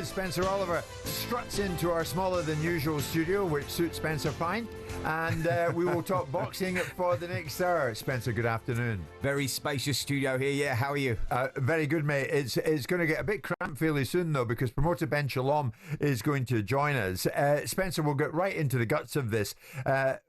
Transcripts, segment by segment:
is. Spencer Oliver struts into our smaller than usual studio, which suits Spencer fine. And we will talk boxing for the next hour. Spencer, good afternoon. Very spacious studio here. Yeah, how are you? Very good, mate. It's going to get a bit cramped fairly soon, though, because promoter Ben Shalom is going to join us. Spencer, we'll get right into the guts of this.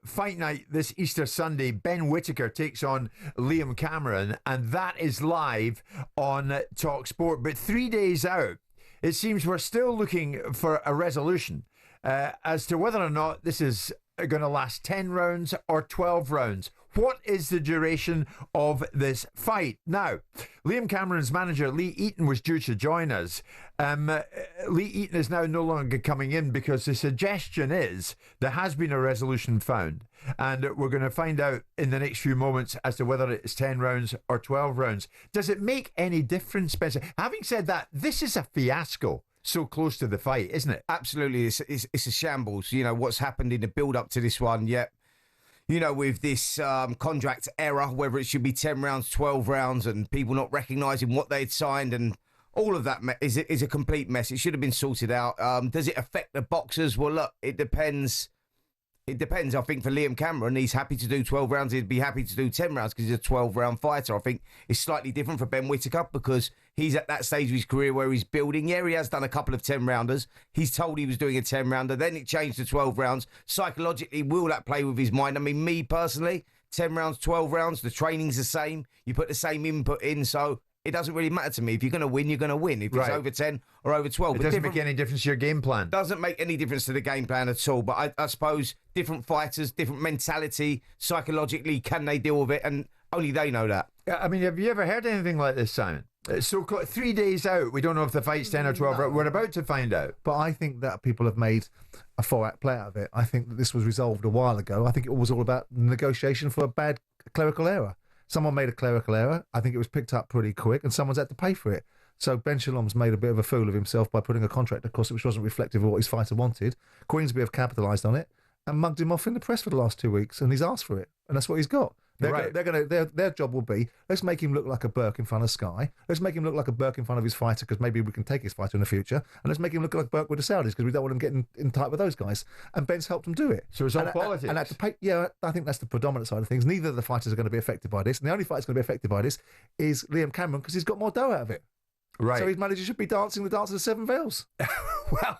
Fight night this Easter Sunday, Ben Whittaker takes on Liam Cameron, and that is live on talkSPORT. But 3 days out, it seems we're still looking for a resolution as to whether or not this is going to last 10 rounds or 12 rounds. What is the duration of this fight? Now, Liam Cameron's manager, Lee Eaton, was due to join us. Lee Eaton is now no longer coming in because the suggestion is there has been a resolution found. And we're going to find out in the next few moments as to whether it's 10 rounds or 12 rounds. Does it make any difference, Spencer? Having said that, this is a fiasco. So close to the fight, isn't it? Absolutely. It's a shambles. You know, what's happened in the build-up to this one, yeah. You know, with this contract error, whether it should be 10 rounds, 12 rounds, and people not recognising what they'd signed, and all of that is a complete mess. It should have been sorted out. Does it affect the boxers? Well, look, it depends. It depends. I think for Liam Cameron, he's happy to do 12 rounds. He'd be happy to do 10 rounds because he's a 12-round fighter. I think it's slightly different for Ben Whittaker because he's at that stage of his career where he's building. Yeah, he has done a couple of 10-rounders. He's told he was doing a 10-rounder. Then it changed to 12 rounds. Psychologically, will that play with his mind? I mean, me personally, 10 rounds, 12 rounds, the training's the same. You put the same input in, so it doesn't really matter to me. If you're going to win, you're going to win. If it's over 10 or over 12. It doesn't make any difference to your game plan. Doesn't make any difference to the game plan at all. But I suppose different fighters, different mentality, psychologically, can they deal with it? And only they know that. I mean, have you ever heard anything like this, Simon? So 3 days out, we don't know if the fight's 10 or 12. No. We're about to find out. But I think that people have made a 4-act play out of it. I think that this was resolved a while ago. I think it was all about negotiation for a bad clerical error. Someone made a clerical error. I think it was picked up pretty quick, and someone's had to pay for it. So Ben Shalom's made a bit of a fool of himself by putting a contract across it which wasn't reflective of what his fighter wanted. Queensberry have capitalised on it and mugged him off in the press for the last 2 weeks, and he's asked for it, and that's what he's got. Their job will be, let's make him look like a Burke in front of Sky. Let's make him look like a Burke in front of his fighter because maybe we can take his fighter in the future. And let's make him look like Burke with the Saudis because we don't want him getting in tight with those guys. And Ben's helped him do it. So it's all politics. And I think that's the predominant side of things. Neither of the fighters are going to be affected by this. And the only fighter that's going to be affected by this is Liam Cameron because he's got more dough out of it. Right. So his manager should be dancing the dance of the seven veils. Well,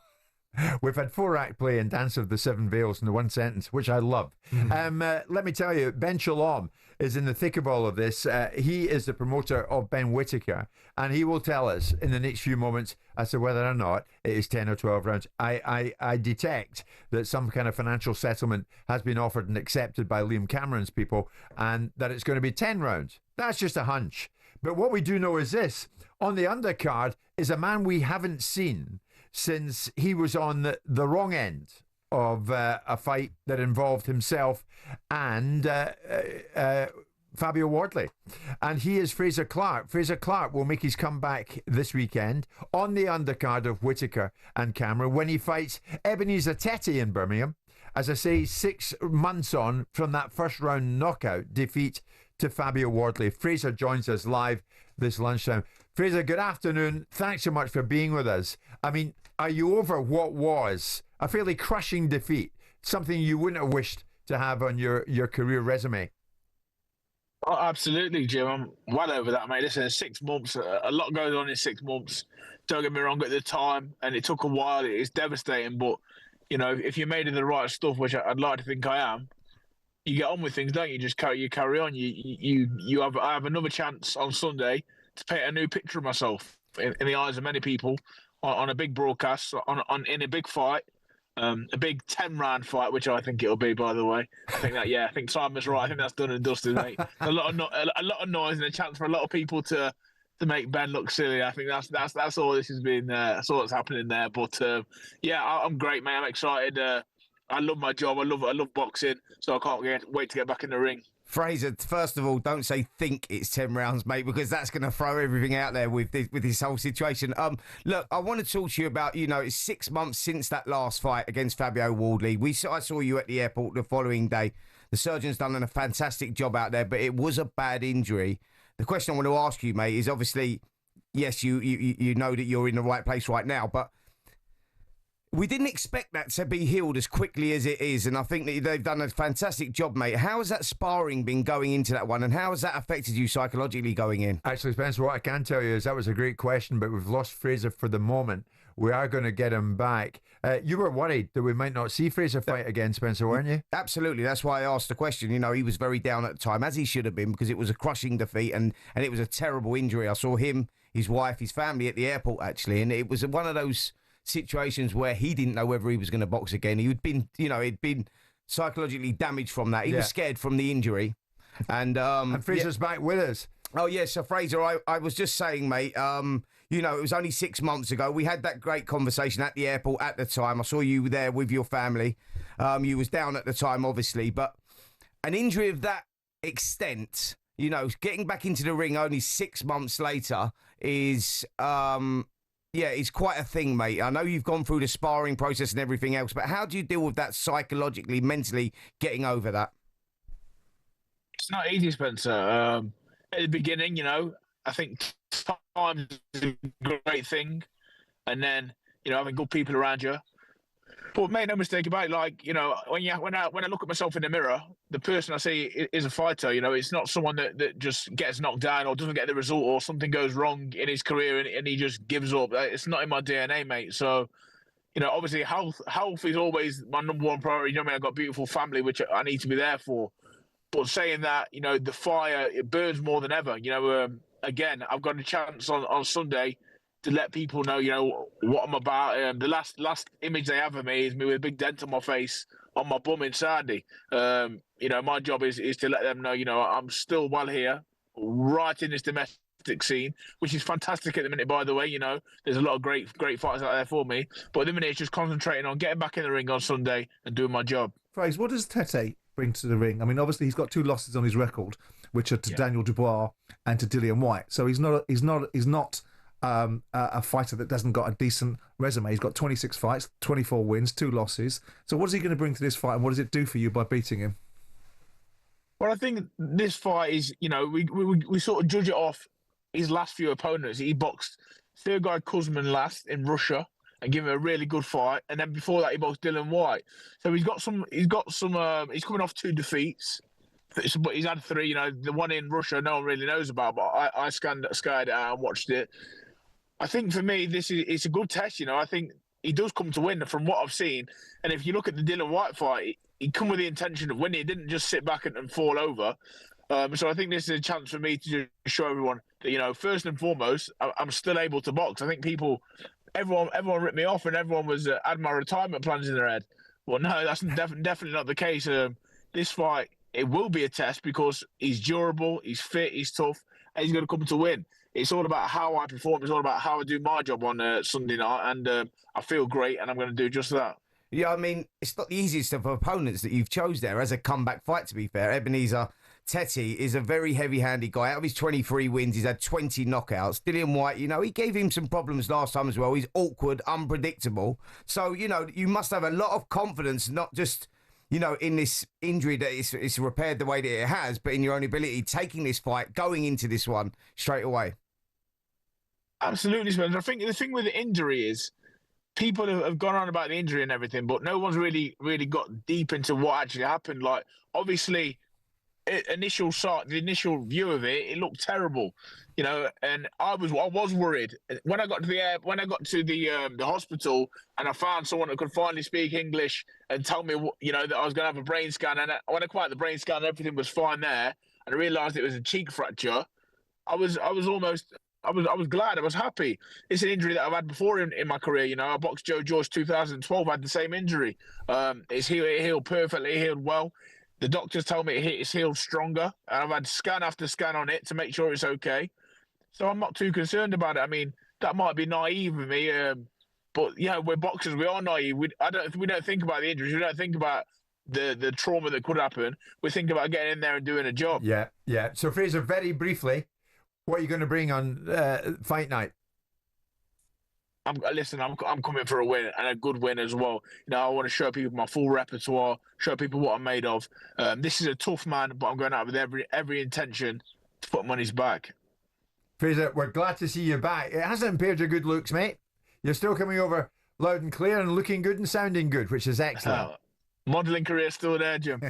we've had 4-act play and Dance of the Seven Veils in the one sentence, which I love. Let me tell you, Ben Shalom is in the thick of all of this. He is the promoter of Ben Whittaker, and he will tell us in the next few moments as to whether or not it is 10 or 12 rounds. I detect that some kind of financial settlement has been offered and accepted by Liam Cameron's people, and that it's going to be 10 rounds. That's just a hunch. But what we do know is this. On the undercard is a man we haven't seen since he was on the wrong end of a fight that involved himself and Fabio Wardley. And he is Frazer Clarke. Frazer Clarke will make his comeback this weekend on the undercard of Whittaker and Cameron when he fights Ebenezer Tete in Birmingham. As I say, 6 months on from that first round knockout defeat to Fabio Wardley. Frazer joins us live this lunchtime. Frazer, good afternoon. Thanks so much for being with us. I mean, are you over what was a fairly crushing defeat? Something you wouldn't have wished to have on your career resume? Oh, absolutely, Jim. I'm well over that, mate. Listen, 6 months, a lot goes on in 6 months. Don't get me wrong, at the time, and it took a while. It's devastating, but, you know, if you're made of the right stuff, which I'd like to think I am, you get on with things, don't you? Just carry on. I have another chance on Sunday to paint a new picture of myself in the eyes of many people on a big broadcast, in a big fight, a big 10-round fight, which I think it'll be, by the way. I think Simon's right. I think that's done and dusted, mate. a lot of noise and a chance for a lot of people to make Ben look silly. I think that's all this has been. That's all that's happening there. But I'm great, mate. I'm excited. I love my job. I love boxing, so I can't wait to get back in the ring. Frazer, first of all, don't say think it's 10 rounds, mate, because that's going to throw everything out there with this whole situation. Look, I want to talk to you about, it's 6 months since that last fight against Fabio Wardley. I saw you at the airport the following day. The surgeon's done a fantastic job out there, but it was a bad injury. The question I want to ask you, mate, is obviously, yes, you know that you're in the right place right now, but we didn't expect that to be healed as quickly as it is, and I think that they've done a fantastic job, mate. How has that sparring been going into that one, and how has that affected you psychologically going in? Actually, Spencer, what I can tell you is that was a great question, but we've lost Frazer for the moment. We are going to get him back. You were worried that we might not see Frazer fight again, Spencer, weren't you? Absolutely. That's why I asked the question. You know, he was very down at the time, as he should have been, because it was a crushing defeat and it was a terrible injury. I saw him, his wife, his family at the airport, actually, and it was one of those situations where he didn't know whether he was going to box again. He'd been, he'd been psychologically damaged from that. He was scared from the injury. And Frazer's back with us. Oh, yes. So, Frazer, I was just saying, mate, it was only 6 months ago. We had that great conversation at the airport at the time. I saw you there with your family. You was down at the time, obviously. But an injury of that extent, getting back into the ring only 6 months later is, it's quite a thing, mate. I know you've gone through the sparring process and everything else, but how do you deal with that psychologically, mentally, getting over that? It's not easy, Spencer. At the beginning, I think time is a great thing, and then having good people around you. But make no mistake about it. When I look at myself in the mirror, the person I see is a fighter. It's not someone that just gets knocked down or doesn't get the result or something goes wrong in his career and he just gives up. It's not in my DNA, mate. So, obviously health is always my number one priority. I've got a beautiful family which I need to be there for. But saying that, the fire, it burns more than ever. Again, I've got a chance on Sunday to let people know, what I'm about. The last image they have of me is me with a big dent on my face, on my bum inside me. My job is to let them know, I'm still well here, right in this domestic scene, which is fantastic at the minute, by the way. There's a lot of great fighters out there for me. But at the minute, it's just concentrating on getting back in the ring on Sunday and doing my job. Frazer, what does Tete bring to the ring? I mean, obviously he's got 2 losses on his record, which are to Daniel Dubois and to Dillian Whyte. So he's not a fighter that doesn't got a decent resume. He's got 26 fights, 24 wins, 2 losses. So what is he going to bring to this fight, and what does it do for you by beating him? Well, I think this fight is, we sort of judge it off his last few opponents. He boxed Sergei Kuzmin last in Russia and give him a really good fight, and then before that he boxed Dillian Whyte. So he's coming off 2 defeats. But he's had 3, the one in Russia no one really knows about, but I skied it out and watched it. I think for me, it's a good test, I think he does come to win from what I've seen. And if you look at the Dillian Whyte fight, he come with the intention of winning. He didn't just sit back and fall over. So I think this is a chance for me to just show everyone that, first and foremost, I'm still able to box. I think everyone ripped me off and everyone had my retirement plans in their head. Well, no, that's definitely not the case. This fight, it will be a test because he's durable, he's fit, he's tough, and he's going to come to win. It's all about how I perform. It's all about how I do my job on Sunday night, and I feel great, and I'm going to do just that. Yeah, I mean, it's not the easiest of opponents that you've chose there as a comeback fight, to be fair. Ebenezer Tete is a very heavy-handed guy. Out of his 23 wins, he's had 20 knockouts. Dillian Whyte, he gave him some problems last time as well. He's awkward, unpredictable. So, you must have a lot of confidence, not just in this injury that it's repaired the way that it has, but in your own ability, taking this fight, going into this one straight away. Absolutely, Spencer. I think the thing with the injury is people have gone on about the injury and everything, but no one's really got deep into what actually happened. Like, obviously, the initial view of it looked terrible, and I was worried when I got to the hospital and I found someone that could finally speak English and tell me that I was going to have a brain scan, and when I came out the brain scan, everything was fine there, and I realised it was a cheek fracture. I was glad. I was happy. It's an injury that I've had before in my career. I boxed Joe George 2012. I had the same injury. It healed perfectly. It healed well. The doctors told me it's healed stronger, and I've had scan after scan on it to make sure it's okay. So I'm not too concerned about it. I mean, that might be naive of me, but we're boxers. We are naive. We don't think about the injuries. We don't think about the trauma that could happen. We think about getting in there and doing a job. Yeah. So Frazer, very briefly, what are you going to bring on fight night? I'm coming for a win, and a good win as well. I want to show people my full repertoire, show people what I'm made of. This is a tough man, but I'm going out with every intention to put him on his back. Frazer, we're glad to see you back. It hasn't impaired your good looks, mate. You're still coming over loud and clear and looking good and sounding good, which is excellent. Modelling career still there, Jim.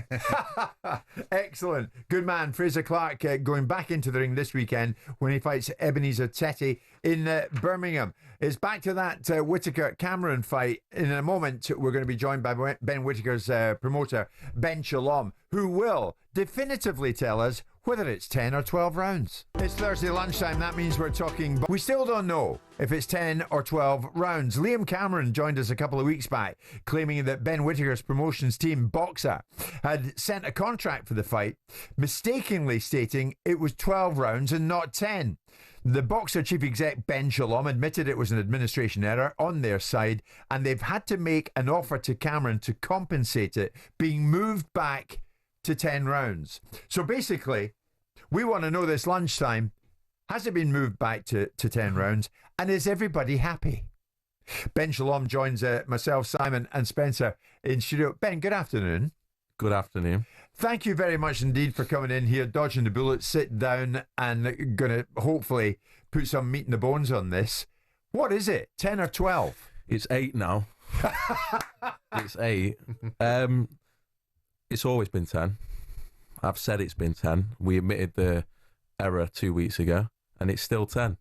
Excellent. Good man. Frazer Clarke going back into the ring this weekend when he fights Ebenezer Teti in Birmingham. It's back to that Whittaker-Cameron fight. In a moment, we're going to be joined by Ben Whittaker's promoter, Ben Shalom, who will definitively tell us whether it's 10 or 12 rounds. It's Thursday lunchtime. That means we're talking, but we still don't know if it's 10 or 12 rounds. Liam Cameron joined us a couple of weeks back, claiming that Ben Whittaker's promotions team, Boxer, had sent a contract for the fight, mistakenly stating it was 12 rounds and not 10. The Boxer chief exec, Ben Shalom, admitted it was an administration error on their side, and they've had to make an offer to Cameron to compensate it, being moved back to 10 rounds. So basically, we want to know this lunchtime, has it been moved back to 10 rounds, and is everybody happy? Ben Shalom joins myself, Simon and Spencer in studio. Ben, good afternoon. Good afternoon. Thank you very much indeed for coming in here, dodging the bullet, sitting down and going to hopefully put some meat in the bones on this. What is it, 10 or 12? It's 8 now. It's 8. It's always been 10. I've said it's been 10. We admitted the error 2 weeks ago, and it's still 10.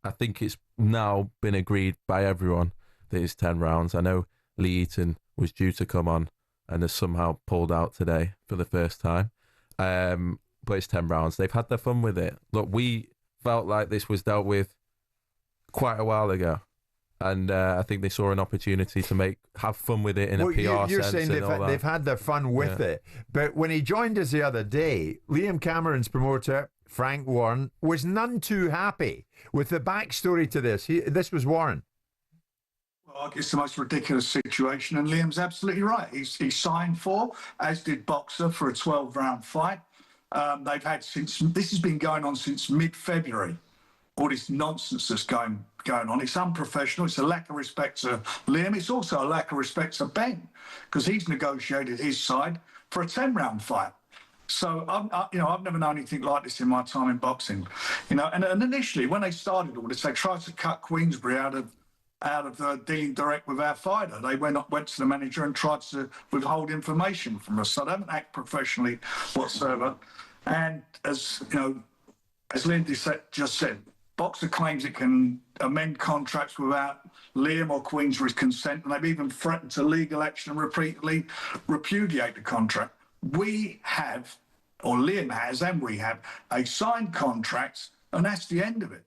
I think it's now been agreed by everyone that it's 10 rounds. I know Lee Eaton was due to come on and has somehow pulled out today for the first time. But it's 10 rounds. They've had their fun with it. Look, we felt like this was dealt with quite a while ago. And I think they saw an opportunity to have fun with it in a PR sense. You're saying they've had their fun with it. But when he joined us the other day, Liam Cameron's promoter, Frank Warren, was none too happy with the backstory to this. This was Warren. Well, it's the most ridiculous situation, and Liam's absolutely right. He signed for, as did Boxer, for a 12-round fight. They've had this has been going on since mid-February. All this nonsense that's going on. It's unprofessional. It's a lack of respect to Liam. It's also a lack of respect to Ben, because he's negotiated his side for a 10-round fight. So I've never known anything like this in my time in boxing. And initially when they started all this, they tried to cut Queensberry out of dealing direct with our fighter. They went to the manager and tried to withhold information from us. So they haven't acted professionally whatsoever. And as Lindy just said, Boxer claims it can amend contracts without Liam or Queensberry's consent, and they've even threatened to legal action and repeatedly repudiate the contract. We have, or Liam has, and we have a signed contract, and that's the end of it.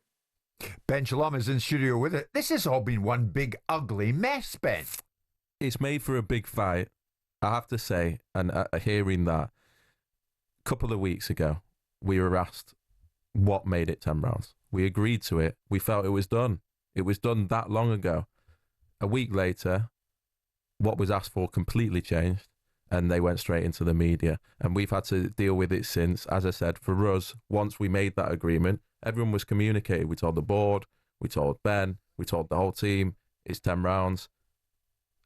Ben Shalom is in studio with it. This has all been one big ugly mess, Ben. It's made for a big fight, I have to say, and hearing that, a couple of weeks ago, we were asked what made it 10 rounds. We agreed to it. We felt it was done. It was done that long ago. A week later, what was asked for completely changed, and they went straight into the media. And we've had to deal with it since. As I said, for us, once we made that agreement, everyone was communicated. We told the board, we told Ben, we told the whole team, it's 10 rounds.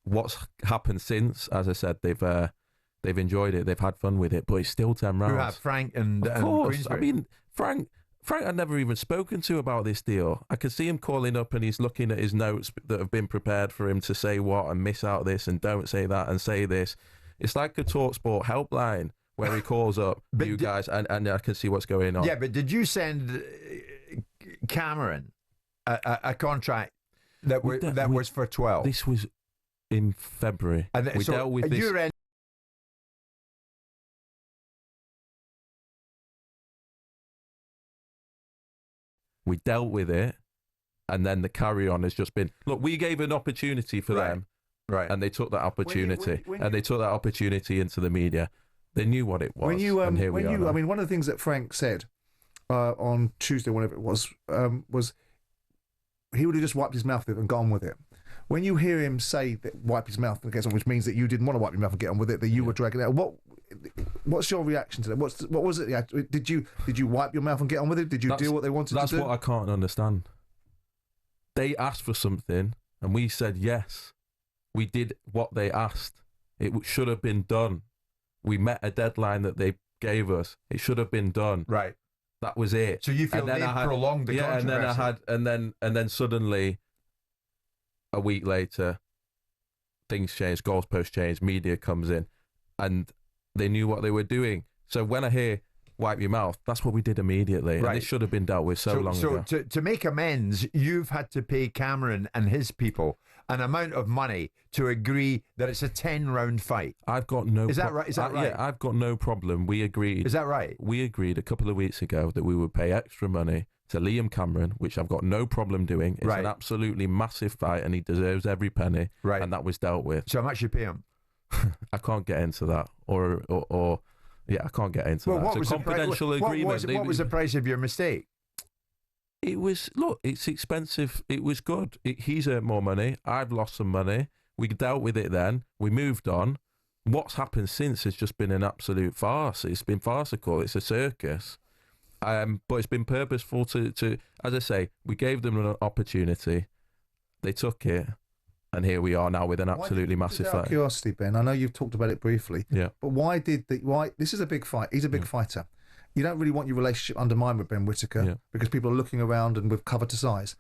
What's happened since, as I said, they've enjoyed it, they've had fun with it, but it's still 10 rounds. Who have Frank and of course. Queensberry? I mean, Frank I'd never even spoken to about this deal. I could see him calling up and he's looking at his notes that have been prepared for him to say what and miss out this and don't say that and say this. It's like a talkSPORT helpline where he calls up you guys and I can see what's going on. Yeah, but did you send Cameron a contract that was for 12? This was in February. And we dealt with this. We dealt with it, and then the carry-on has just been, look, we gave an opportunity for them, right? And they took that opportunity, they took that opportunity into the media. They knew what it was, and here we are. I mean, one of the things that Frank said on Tuesday, whenever it was he would have just wiped his mouth with it and gone with it. When you hear him say that wipe his mouth and get on, which means that you didn't want to wipe your mouth and get on with it, that you were dragging it out. What's your reaction to that? What was it? Did you wipe your mouth and get on with it? Did you do what they wanted to do? That's what I can't understand. They asked for something, and we said yes. We did what they asked. It should have been done. We met a deadline that they gave us. It should have been done. Right. That was it. So you feel they prolonged the controversy? And then suddenly, a week later, things change, goalposts change, media comes in, and they knew what they were doing. So when I hear wipe your mouth, that's what we did immediately. Right. And it should have been dealt with so long ago. So to make amends, you've had to pay Cameron and his people an amount of money to agree that it's a 10-round fight. I've got no. Is that right? Is that right? Yeah, I've got no problem. We agreed. Is that right? We agreed a couple of weeks ago that we would pay extra money to Liam Cameron, which I've got no problem doing. It's an absolutely massive fight, and he deserves every penny. Right. And that was dealt with. So how much you pay him? I can't get into that, or yeah, I can't get into that. It's a confidential agreement. What was the price of your mistake? It was, look, it's expensive. It was good. He's earned more money. I've lost some money. We dealt with it then. We moved on. What's happened since has just been an absolute farce. It's been farcical. It's a circus. But it's been purposeful to, as I say, we gave them an opportunity. They took it. And here we are now with an absolutely massive fight. Out of curiosity, Ben, I know you've talked about it briefly. Yeah. But why this is a big fight. He's a big fighter. You don't really want your relationship undermined with Ben Whittaker because people are looking around and with cover to size.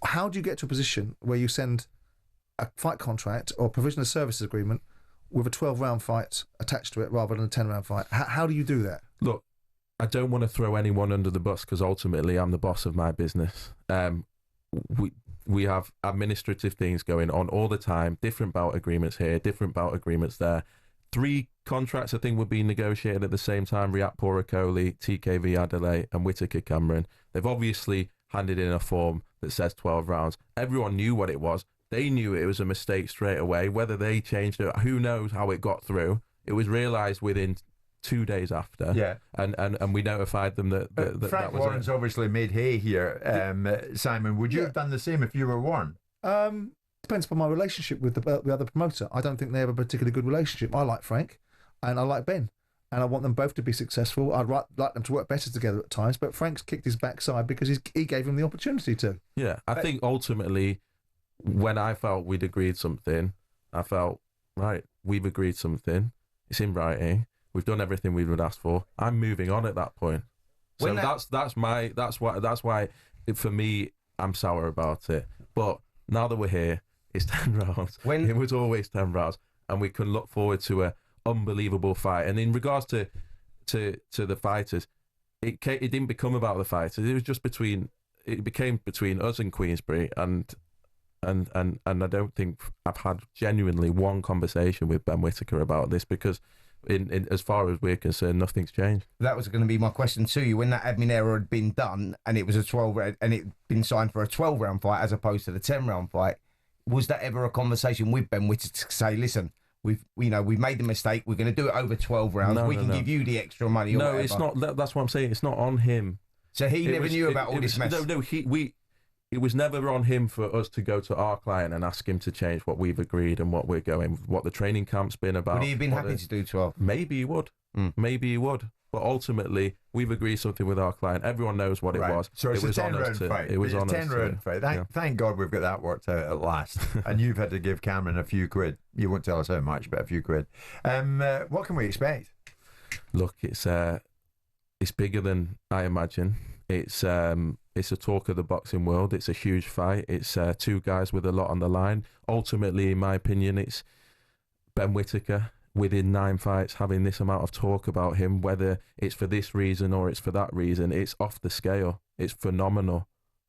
How do you get to a position where you send a fight contract or provision of services agreement with a 12-round fight attached to it rather than a 10-round fight? How do you do that? Look, I don't want to throw anyone under the bus because ultimately I'm the boss of my business. We have administrative things going on all the time, different bout agreements here, different bout agreements there. 3 contracts, I think, were being negotiated at the same time: Riat Porakoli, TKV Adelaide, and Whittaker Cameron. They've obviously handed in a form that says 12 rounds. Everyone knew what it was. They knew it was a mistake straight away. Whether they changed it, who knows how it got through. It was realised within 2 days after. Yeah. And we notified them that Frank that was Warren's obviously made hay here. Simon, would you have done the same if you were Warren? Depends upon my relationship with the other promoter. I don't think they have a particularly good relationship. I like Frank and I like Ben, and I want them both to be successful. I'd like them to work better together at times, but Frank's kicked his backside because he gave him the opportunity to. Yeah, I think ultimately when I felt we'd agreed something, I felt, right, we've agreed something. It's in writing. We've done everything we would ask for. I'm moving on at that point. So that's why for me, I'm sour about it. But now that we're here, it's 10 rounds. It was always 10 rounds, and we can look forward to a unbelievable fight. And in regards to the fighters, it didn't become about the fighters. It was just it became between us and Queensberry, and I don't think I've had genuinely one conversation with Ben Whittaker about this, because in as far as we're concerned, nothing's changed. That was going to be my question to you. When that admin error had been done and it was a 12 and it'd been signed for a 12-round fight as opposed to the 10-round fight, was that ever a conversation with Ben Whittaker to say, listen, we've made the mistake, we're going to do it over 12 rounds, we can give you the extra money? No, it's not. That's what I'm saying. It's not on him. So he never knew about all this mess. No. It was never on him for us to go to our client and ask him to change what we've agreed and what we're going, what the training camp's been about. Would he have been happy to do 12? Maybe he would. Maybe he would. But ultimately, we've agreed something with our client. Everyone knows what it was. So it's a 10-round fight. It was on us. 10-round fight. Thank God we've got that worked out at last. And you've had to give Cameron a few quid. You won't tell us how much, but a few quid. What can we expect? Look, it's bigger than I imagine. It's a talk of the boxing world. It's a huge fight. It's 2 guys with a lot on the line. Ultimately, in my opinion, it's Ben Whittaker within 9 fights having this amount of talk about him, whether it's for this reason or it's for that reason. It's off the scale. It's phenomenal.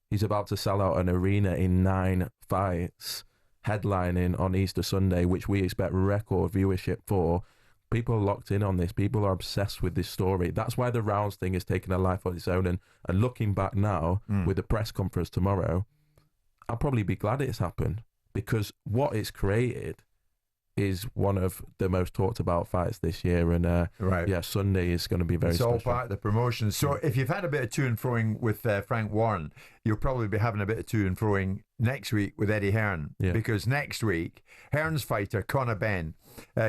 He's about to sell out an arena in 9 fights, headlining on Easter Sunday, which we expect record viewership for. People are locked in on this. People are obsessed with this story. That's why the rounds thing has taken a life of its own. And looking back now with the press conference tomorrow, I'll probably be glad it's happened, because what it's created is one of the most talked about fights this year. And Sunday is going to be very special. It's all part of the promotion. So if you've had a bit of to and froing with Frank Warren, you'll probably be having a bit of to and froing next week with Eddie Hearn, because next week Hearn's fighter Conor Benn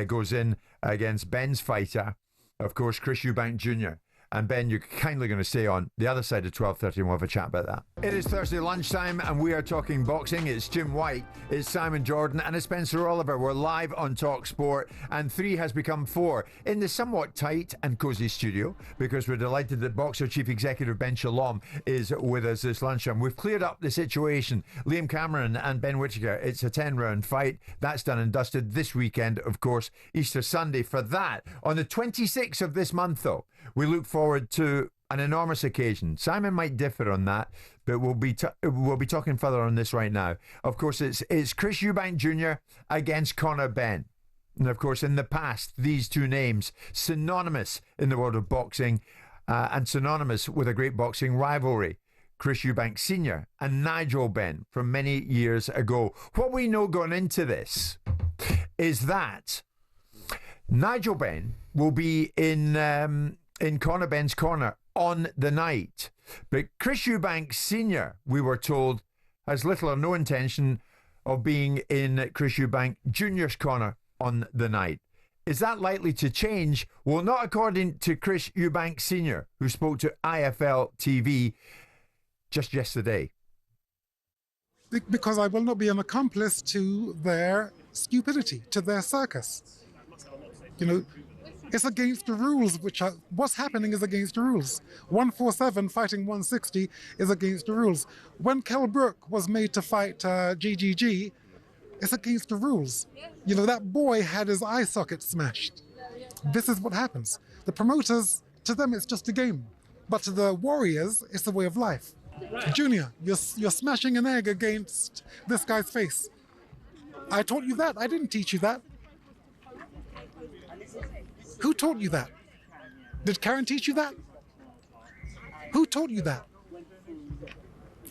goes in against Ben's fighter, of course, Chris Eubank Jr. And Ben, you're kindly going to stay on the other side of 12:30 and we'll have a chat about that. It is Thursday lunchtime and we are talking boxing. It's Jim White, it's Simon Jordan and it's Spencer Oliver. We're live on talkSPORT and 3 has become 4 in the somewhat tight and cosy studio because we're delighted that Boxer Chief Executive Ben Shalom is with us this lunchtime. We've cleared up the situation. Liam Cameron and Ben Whittaker, it's a 10-round fight. That's done and dusted this weekend, of course, Easter Sunday. For that, on the 26th of this month, though, we look forward to an enormous occasion. Simon might differ on that, but we'll be talking further on this right now. Of course, it's Chris Eubank Jr. against Conor Benn. And of course, in the past, these two names, synonymous in the world of boxing and synonymous with a great boxing rivalry. Chris Eubank Sr. and Nigel Benn from many years ago. What we know going into this is that Nigel Benn will be in Conor Benn's corner on the night. But Chris Eubank Sr., we were told, has little or no intention of being in Chris Eubank Jr.'s corner on the night. Is that likely to change? Well, not according to Chris Eubank Sr., who spoke to IFL TV just yesterday. Because I will not be an accomplice to their stupidity, to their circus. You know, it's against the rules, what's happening is against the rules. 147 fighting 160 is against the rules. When Kell Brook was made to fight GGG, it's against the rules. You know, that boy had his eye socket smashed. This is what happens. The promoters, to them, it's just a game. But to the warriors, it's a way of life. Junior, you're smashing an egg against this guy's face. I taught you that. I didn't teach you that. Who taught you that? Did Karen teach you that? Who taught you that?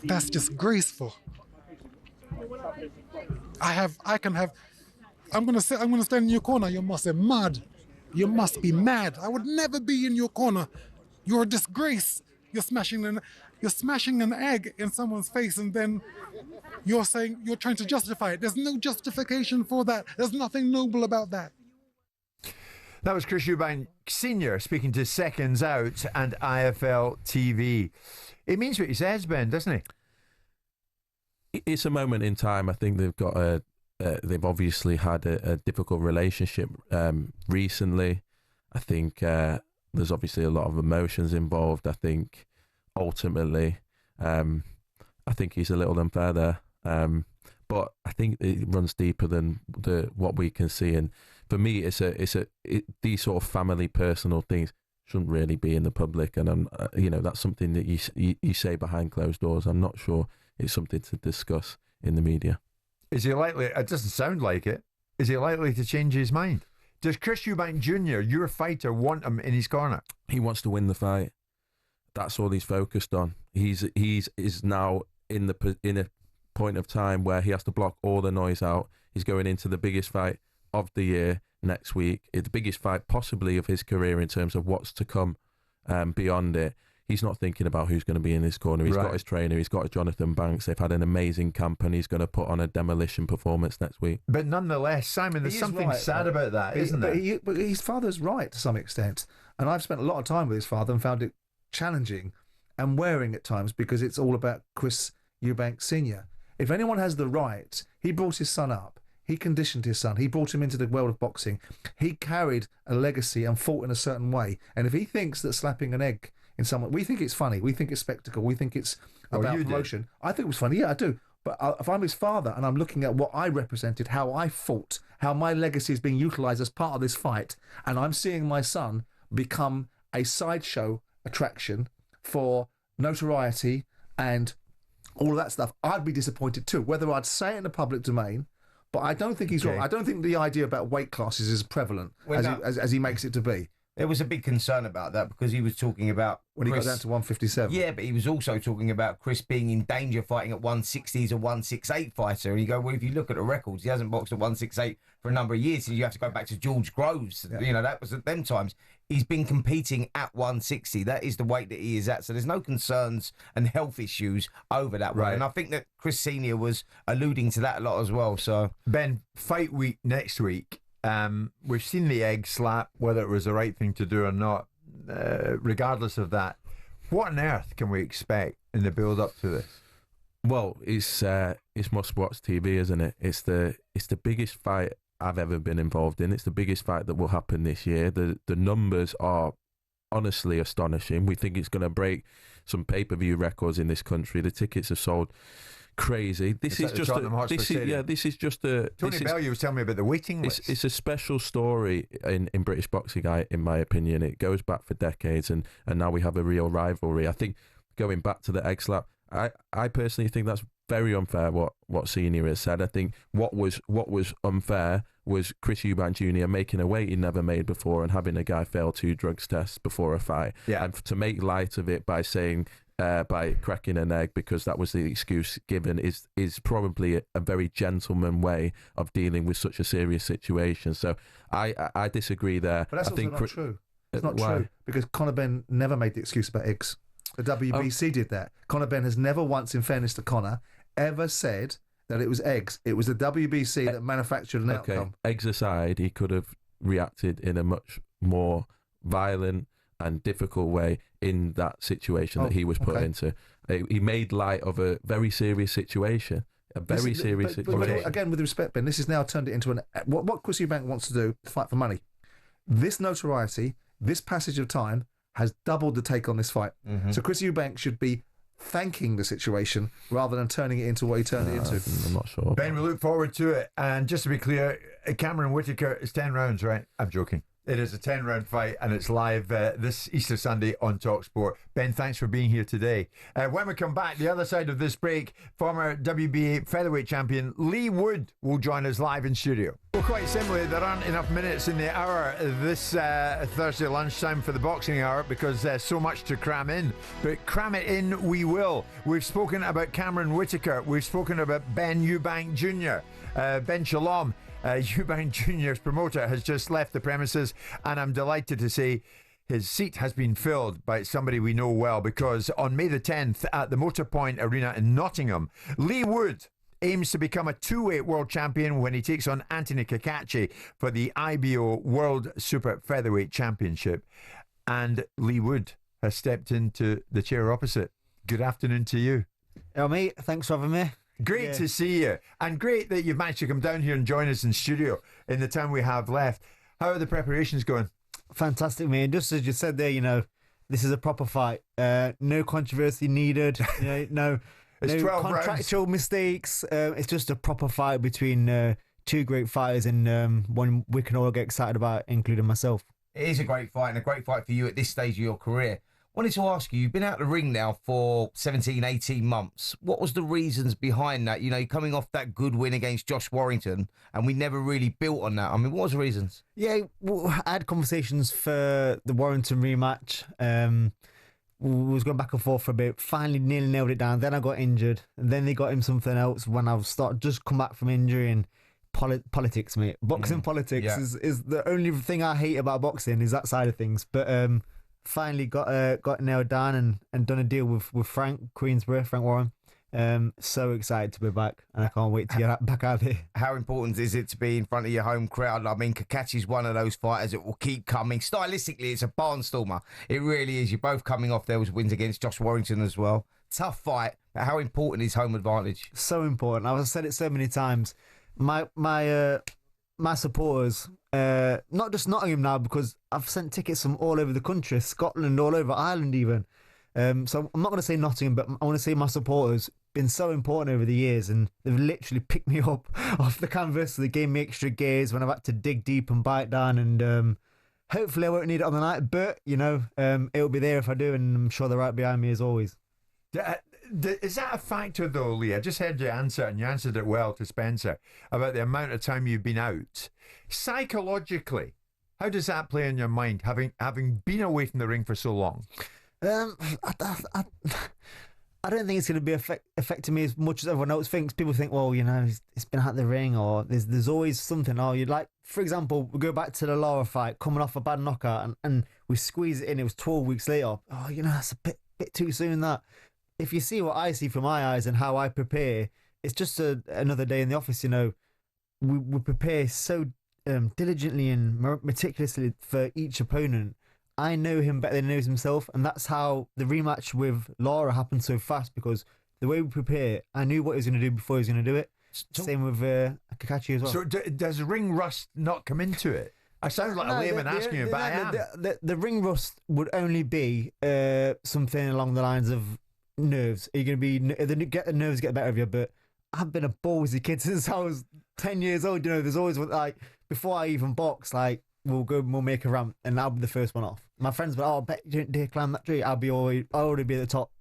That's disgraceful. I'm gonna stand in your corner. You must be mad. You must be mad. I would never be in your corner. You're a disgrace. You're smashing an egg in someone's face and then you're saying you're trying to justify it. There's no justification for that. There's nothing noble about that. That was Chris Eubank Sr. speaking to Seconds Out and IFL TV. It means what he says, Ben, doesn't he? It's a moment in time. I think they've got they've obviously had a difficult relationship recently. I think there's obviously a lot of emotions involved. I think ultimately, I think he's a little unfair there. But I think it runs deeper than what we can see. And for me, these sort of family, personal things shouldn't really be in the public. And that's something that you say behind closed doors. I'm not sure it's something to discuss in the media. Is he likely? It doesn't sound like it. Is he likely to change his mind? Does Chris Eubank Jr., your fighter, want him in his corner? He wants to win the fight. That's all he's focused on. He's now in a point of time where he has to block all the noise out. He's going into the biggest fight of the year next week. It's the biggest fight possibly of his career in terms of what's to come beyond it. He's not thinking about who's going to be in his corner. He's got his trainer. He's got Jonathan Banks. They've had an amazing camp and he's going to put on a demolition performance next week. But nonetheless, Simon, there's something sad about that, isn't there? But his father's right to some extent. And I've spent a lot of time with his father and found it challenging and wearing at times because it's all about Chris Eubank Sr. If anyone has the right, he brought his son up. He conditioned his son. He brought him into the world of boxing. He carried a legacy and fought in a certain way. And if he thinks that slapping an egg in someone, we think it's funny. We think it's spectacle. We think it's about promotion. I think it was funny. Yeah, I do. But if I'm his father and I'm looking at what I represented, how I fought, how my legacy is being utilised as part of this fight, and I'm seeing my son become a sideshow attraction for notoriety and all of that stuff, I'd be disappointed too. Whether I'd say it in the public domain, but I don't think he's wrong. I don't think the idea about weight classes is prevalent as he makes it to be. There was a big concern about that because he was talking about when he got down to 157. Yeah, but he was also talking about Chris being in danger fighting at 160. He's a 168 fighter. And you go, well, if you look at the records, he hasn't boxed at 168 for a number of years. So you have to go back to George Groves. Yeah. You know, that was at them times. He's been competing at 160. That is the weight that he is at. So there's no concerns and health issues over that weight. And I think that Chris Sr. was alluding to that a lot as well. So Ben, fight week next week. We've seen the egg slap, whether it was the right thing to do or not. regardless of that, what on earth can we expect in the build-up to this? Well, it's must-watch TV, isn't it? It's the biggest fight I've ever been involved in. It's the biggest fight that will happen this year. The numbers are honestly astonishing. We think it's going to break some pay-per-view records in this country. The tickets are sold crazy. This is just a Tony Bellew was telling me about the waiting list. It's a special story in British boxing, in my opinion. It goes back for decades, and now we have a real rivalry. I think going back to the egg slap, I personally think that's very unfair what Senior has said. I think what was unfair was Chris Eubank Jr. making a weight he never made before and having a guy fail 2 drugs tests before a fight. Yeah. And to make light of it by saying by cracking an egg because that was the excuse given is probably a very gentleman way of dealing with such a serious situation. So I disagree there. But that's I think not true. It's not why? true because Conor Benn never made the excuse about eggs. The WBC did that. Conor Benn has never once, in fairness to Conor, ever said that it was eggs. It was the WBC that manufactured an outcome. Eggs aside, he could have reacted in a much more violent and difficult way in that situation that he was put into. He made light of a very serious situation. But again, with respect, Ben, this has now turned it into what Chris Eubank wants to do, fight for money. This notoriety, this passage of time, has doubled the take on this fight. Mm-hmm. So Chris Eubank should be thanking the situation rather than turning it into what he turned it into. I'm not sure. Ben, we look forward to it. And just to be clear, Cameron Whittaker is 10 rounds, right? I'm joking. It is a 10-round fight, and it's live this Easter Sunday on talkSPORT. Ben, thanks for being here today. When we come back, the other side of this break, former WBA featherweight champion Leigh Woods will join us live in studio. Well, quite simply, there aren't enough minutes in the hour this Thursday lunchtime for the boxing hour because there's so much to cram in. But cram it in we will. We've spoken about Cameron Whittaker. We've spoken about Ben Eubank Jr. Ben Shalom. Eubank Jr.'s promoter has just left the premises, and I'm delighted to say his seat has been filled by somebody we know well, because on May the 10th at the Motorpoint Arena in Nottingham, Leigh Woods aims to become a 2-weight world champion when he takes on Anthony Cacace for the IBO World Super Featherweight Championship. And Leigh Woods has stepped into the chair opposite. Good afternoon to you. Hello, mate. Thanks for having me. Great to see you, and great that you've managed to come down here and join us in studio in the time we have left. How are the preparations going? Fantastic, mate. Just as you said there, this is a proper fight. No controversy needed. No contractual mistakes. It's just a proper fight between 2 great fighters, and one we can all get excited about, including myself. It is a great fight, and a great fight for you at this stage of your career. Wanted to ask you, you've been out of the ring now for 17, 18 months. What was the reasons behind that? You're coming off that good win against Josh Warrington, and we never really built on that. I mean, what was the reasons? Yeah, I had conversations for the Warrington rematch. We was going back and forth for a bit. Finally, nearly nailed it down. Then I got injured. And then they got him something else when I just come back from injury. And politics, mate. Boxing politics is the only thing I hate about boxing, is that side of things. But finally got nailed down and done a deal with Frank Warren. So excited to be back, and I can't wait to get back out there. How important is it to be in front of your home crowd? I mean, Cacace's one of those fighters that will keep coming. Stylistically, it's a barnstormer. It really is. You're both coming off those wins against Josh Warrington as well. Tough fight, but how important is home advantage? So important. I've said it so many times. My supporters, not just Nottingham now, because I've sent tickets from all over the country, Scotland, all over Ireland even. So I'm not going to say Nottingham, but I want to say my supporters been so important over the years, and they've literally picked me up off the canvas. They gave me extra gears when I've had to dig deep and bite down, and hopefully I won't need it on the night, but it'll be there if I do, and I'm sure they're right behind me as always. Is that a factor though, Leigh? I just heard you answer, and you answered it well to Spencer, about the amount of time you've been out. Psychologically, how does that play in your mind, having been away from the ring for so long? I don't think it's going to be affecting me as much as everyone else thinks. People think, well, it's been out the ring, or there's always something. Or you'd like, for example, we go back to the Lara fight, coming off a bad knockout, and we squeeze it in. It was 12 weeks later. Oh, that's a bit too soon. That if you see what I see from my eyes and how I prepare, it's just another day in the office. We prepare so diligently and meticulously for each opponent. I know him better than he knows himself, and that's how the rematch with Lara happened so fast, because the way we prepare, I knew what he was going to do before he was going to do it. Same with Kakachi as well. So does ring rust not come into it? I sound like a layman asking you, but I am. The ring rust would only be something along the lines of nerves. Are you going to be get the nerves get better of you? But I've been a ballsy kid since I was 10 years old. You know, there's always like before I even box, like we'll make a ramp and I'll be the first one off. My friends will, I bet you didn't dare climb that tree. I'll already be at the top.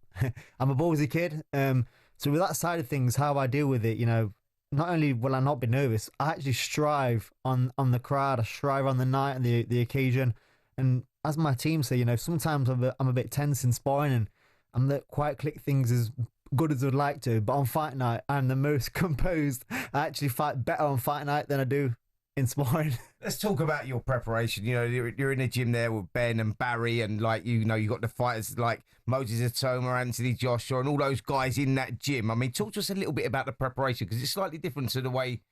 I'm a ballsy kid. So with that side of things, how I deal with it, you know, not only will I not be nervous, I actually strive on the crowd. I strive on the night and the occasion. And as my team say, you know, sometimes I'm a bit tense in sparring and I'm not quite click things as good as I'd like to. But on fight night, I'm the most composed. I actually fight better on fight night than I do in sparring. Let's talk about your preparation. You know, you're in the gym there with Ben and Barry, and like you got the fighters like Moses Atoma, Anthony Joshua, and all those guys in that gym. I mean, talk to us a little bit about the preparation, because it's slightly different to the way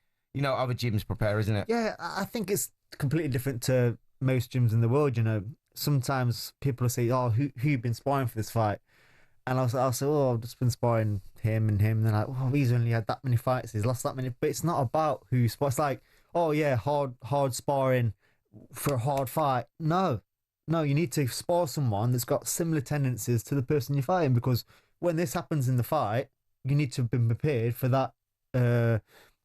other gyms prepare, isn't it? Yeah, I think it's completely different to most gyms in the world. You know, sometimes people will say, "Oh, who you been sparring for this fight?" And I'll say, "Oh, I've just been sparring him and him." And they're like, "Oh, he's only had that many fights. He's lost that many." But it's not about who you spar. It's like, oh yeah, hard sparring for a hard fight. No, you need to spar someone that's got similar tendencies to the person you're fighting, because when this happens in the fight, you need to have been prepared for that.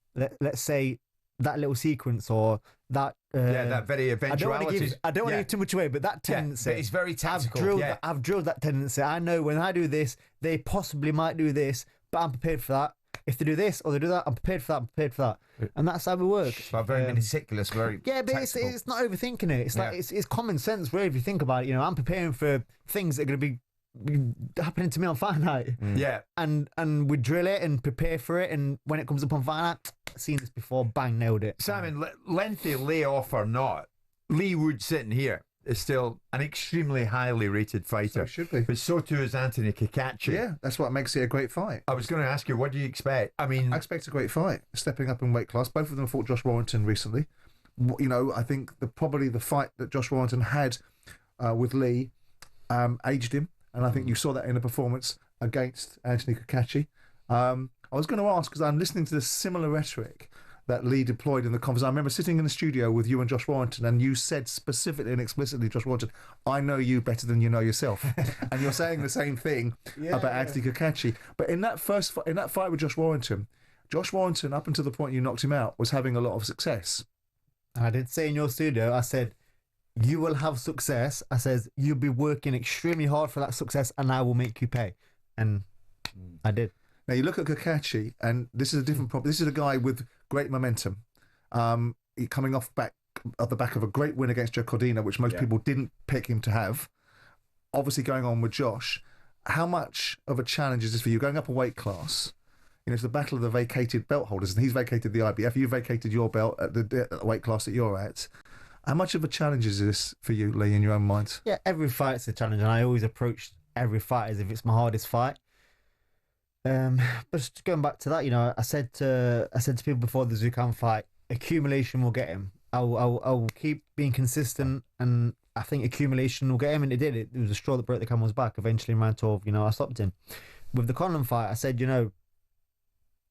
Let's say that little sequence or that. That very eventuality. I don't want to give too much away, but that tendency. But it's very tactical. I've drilled that tendency. I know when I do this, they possibly might do this, but I'm prepared for that. If they do this or they do that, I'm prepared for that. And that's how we work. But very meticulous, very but it's not overthinking it. It's like it's common sense, really, if you think about it. You know, I'm preparing for things that are going to be happening to me on fight night. Yeah. And we drill it and prepare for it, and when it comes up on fight night, I've seen this before, bang, nailed it. Simon, lengthy layoff or not, Leigh Woods sitting here is still an extremely highly rated fighter. So should be. But so too is Anthony Kakachi. Yeah, that's what makes it a great fight. I was going to ask you, what do you expect? I mean, I expect a great fight. Stepping up in weight class. Both of them fought Josh Warrington recently. You know, I think probably the fight that Josh Warrington had with Leigh aged him. And I think you saw that in the performance against Anthony Kakachi. I was going to ask, because I'm listening to the similar rhetoric that Leigh deployed in the conference. I remember sitting in the studio with you and Josh Warrington, and you said specifically and explicitly, Josh Warrington, I know you better than you know yourself. And you're saying the same thing about Anthony Kakachi. But in that fight with Josh Warrington, up until the point you knocked him out, was having a lot of success. I did say in your studio, I said, you will have success. I says, you'll be working extremely hard for that success, and I will make you pay. And I did. Now you look at Kakachi, and this is a different problem. This is a guy with great momentum, coming off the back of a great win against Joe Cordina, which most people didn't pick him to have. Obviously, going on with Josh, how much of a challenge is this for you? Going up a weight class, you know, it's the battle of the vacated belt holders, and he's vacated the IBF. You vacated your belt at the weight class that you're at. How much of a challenge is this for you, Leigh, in your own mind? Yeah, every fight's a challenge, and I always approach every fight as if it's my hardest fight. But just going back to that, you know, I said to people before the Zukan fight, accumulation will get him. I'll keep being consistent, and I think accumulation will get him, and it did. It was a straw that broke the camel's back. Eventually, in round 12, you know, I stopped him. With the Conor fight, I said, you know,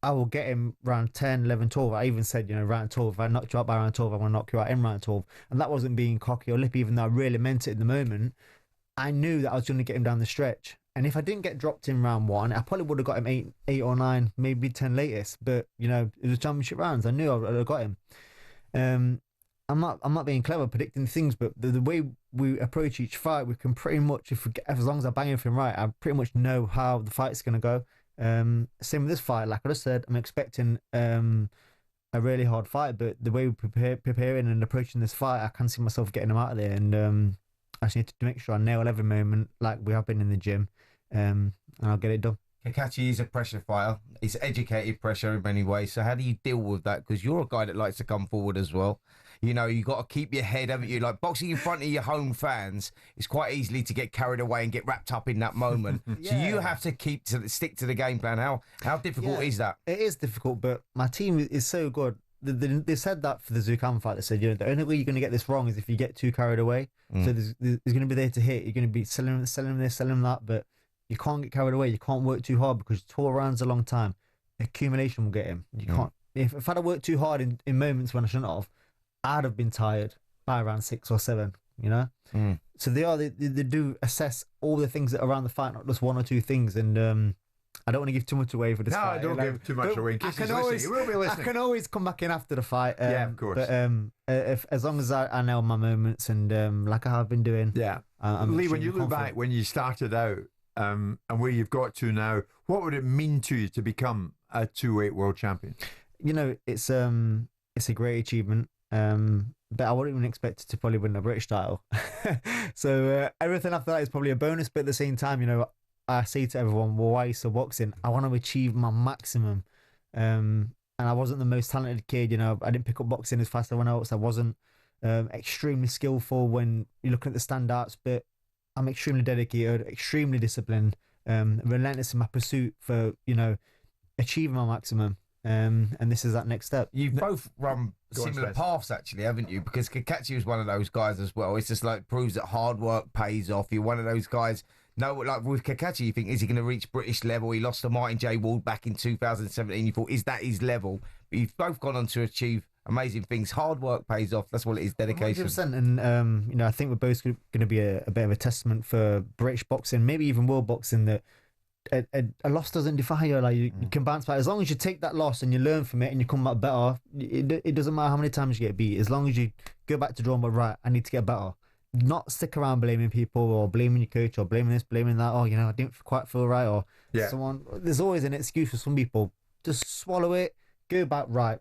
I will get him round 10, 11, 12. I even said, you know, round 12, if I knocked you out by round 12, I'm going to knock you out in round 12. And that wasn't being cocky or lippy, even though I really meant it in the moment. I knew that I was going to get him down the stretch. And if I didn't get dropped in round 1, I probably would have got him 8 or 9, maybe 10 latest. But, you know, it was championship rounds. I knew I would have got him. I'm not being clever predicting things, but the way we approach each fight, we can pretty much, as long as I bang everything right, I pretty much know how the fight's going to go. Same with this fight. Like I just said, I'm expecting a really hard fight, but the way we're preparing and approaching this fight, I can see myself getting him out of there. And I just need to make sure I nail every moment like we have been in the gym, and I'll get it done. Kakachi is a pressure fighter. He's educated pressure in many ways. So how do you deal with that? Because you're a guy that likes to come forward as well. You know, you got to keep your head, haven't you? Like boxing in front of your home fans, it's quite easily to get carried away and get wrapped up in that moment. So you have to stick to the game plan. How difficult is that? It is difficult, but my team is so good. they said that for the Zukan fight. They said, the only way you're going to get this wrong is if you get too carried away. So there's going to be there to hit. You're going to be selling this, selling that, but you can't get carried away. You can't work too hard because 12 rounds is a long time. Accumulation will get him. You can't. If I'd have worked too hard in moments when I shouldn't have, I'd have been tired by around 6 or 7. So they do assess all the things that are around the fight, not just one or two things. And I don't want to give too much away for this fight. No, don't give too much away. In case he's listening. He will be listening. I can always come back in after the fight. Yeah, of course. But as long as I know my moments and like I have been doing. Yeah. Lee, when you look back when you started out and where you've got to now, what would it mean to you to become a 2-weight world champion? It's a great achievement. But I wouldn't even expect it to probably win the British title. So everything after that is probably a bonus. But at the same time, I say to everyone, well, why are you still boxing? I want to achieve my maximum. And I wasn't the most talented kid. I didn't pick up boxing as fast as everyone else. I wasn't extremely skillful when you're looking at the standouts. But I'm extremely dedicated, extremely disciplined, relentless in my pursuit for, achieving my maximum. And this is that next step. You've both run similar paths, actually, haven't you? Because Kakachi was one of those guys as well. It's just like proves that hard work pays off. You're one of those guys. No, like with Kakachi, you think, is he going to reach British level? He lost to Martin J. Ward back in 2017. You thought, is that his level? But you've both gone on to achieve amazing things. Hard work pays off. That's what it is, dedication. 100%. And, I think we're both going to be a bit of a testament for British boxing, maybe even world boxing, that a loss doesn't define you. Like you can bounce back as long as you take that loss and you learn from it and you come back better. It doesn't matter how many times you get beat, as long as you go back to drawing board. Right, I need to get better. Not stick around blaming people or blaming your coach or blaming this, blaming that. Oh, I didn't quite feel right, or someone. There's always an excuse for some people. Just swallow it, go back. Right,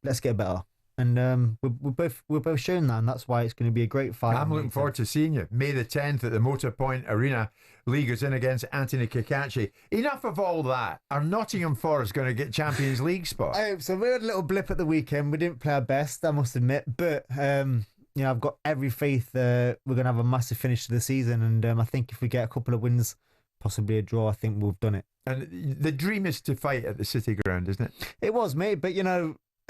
let's get better. And we're both showing that, and that's why it's going to be a great fight. I'm looking forward to seeing you May the 10th at the Motor Point Arena. Lee goes in against Anthony Kakachi. Enough of all that. Are Nottingham Forest going to get Champions League spot? I hope so. We had a little blip at the weekend. We didn't play our best, I must admit, but I've got every faith we're going to have a massive finish to the season, and I think if we get a couple of wins, possibly a draw, I think we've done it. And the dream is to fight at the City Ground, isn't it? It was, mate, but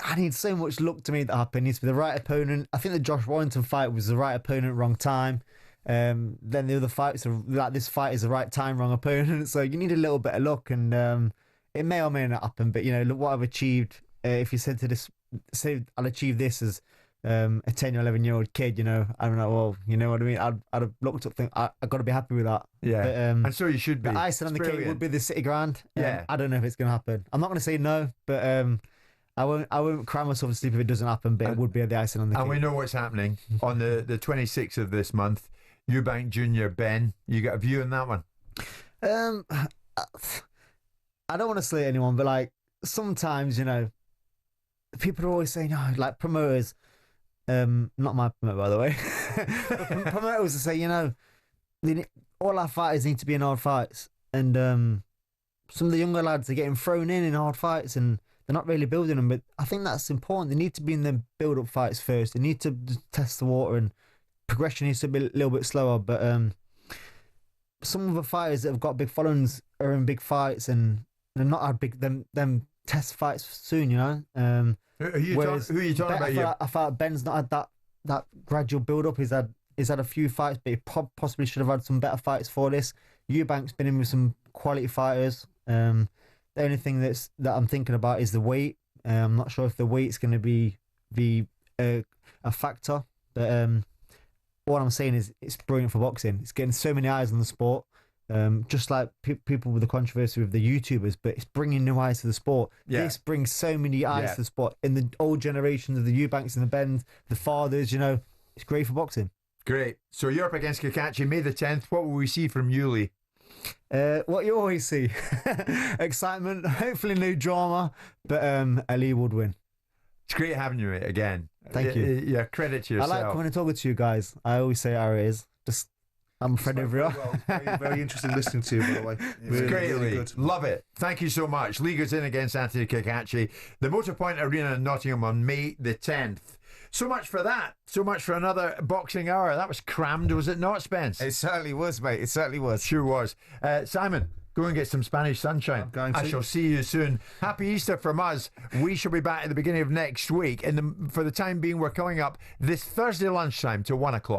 I need so much luck to make that happen. It needs to be the right opponent. I think the Josh Warrington fight was the right opponent, wrong time. Then the other fights are like this fight is the right time, wrong opponent. So you need a little bit of luck, and it may or may not happen. But look what I've achieved. If you said to this, say I'll achieve this as a 10 or 11-year-old kid, I don't know. Well, you know what I mean. I'd have looked up, think I got to be happy with that. Yeah, but, and so you should be. The icing on the cake would be the City Ground. Yeah, I don't know if it's going to happen. I'm not going to say no, but I won't cry myself to sleep if it doesn't happen, but it would be the icing on the cake. And we know what's happening on the 26th of this month. Eubank Jr. Ben, you got a view on that one? I don't want to slay anyone, but sometimes people are always saying, like promoters, not my promoter by the way, promoters will say, all our fighters need to be in hard fights, and some of the younger lads are getting thrown in hard fights and they're not really building them, but I think that's important. They need to be in the build-up fights first. They need to test the water, and progression needs to be a little bit slower. But some of the fighters that have got big followings are in big fights, and they're not had big them test fights soon. Who are you talking about? I thought Ben's not had that gradual build-up. He's had a few fights, but he possibly should have had some better fights for this. Eubank's been in with some quality fighters. The only thing that I'm thinking about is the weight. I'm not sure if the weight's going to be a factor. But what I'm saying is it's brilliant for boxing. It's getting so many eyes on the sport. Just like people with the controversy with the YouTubers, but it's bringing new eyes to the sport. Yeah. This brings so many eyes to the sport. In the old generations of the Eubanks and the Benns, the fathers, it's great for boxing. Great. So you're up against Kakachi May the 10th. What will we see from Yuli? What you always see. Excitement, hopefully no drama, but Ali would win. It's great having you again. Thank you. Yeah, credit to yourself. I like coming and talking to you guys. I always say how it is. Just I'm a friend over here. Very, very interesting listening to you, by the way. It's great, really good. Love it. Thank you so much. Lee goes in against Anthony Kakachi. The Motor Point Arena in Nottingham on May the 10th. So much for that. So much for another boxing hour. That was crammed, was it not, Spence? It certainly was, mate. It certainly was. Sure was. Simon, Go and get some Spanish sunshine. I shall see you soon. Happy Easter from us. We shall be back at the beginning of next week. For the time being, we're coming up this Thursday lunchtime to 1 o'clock.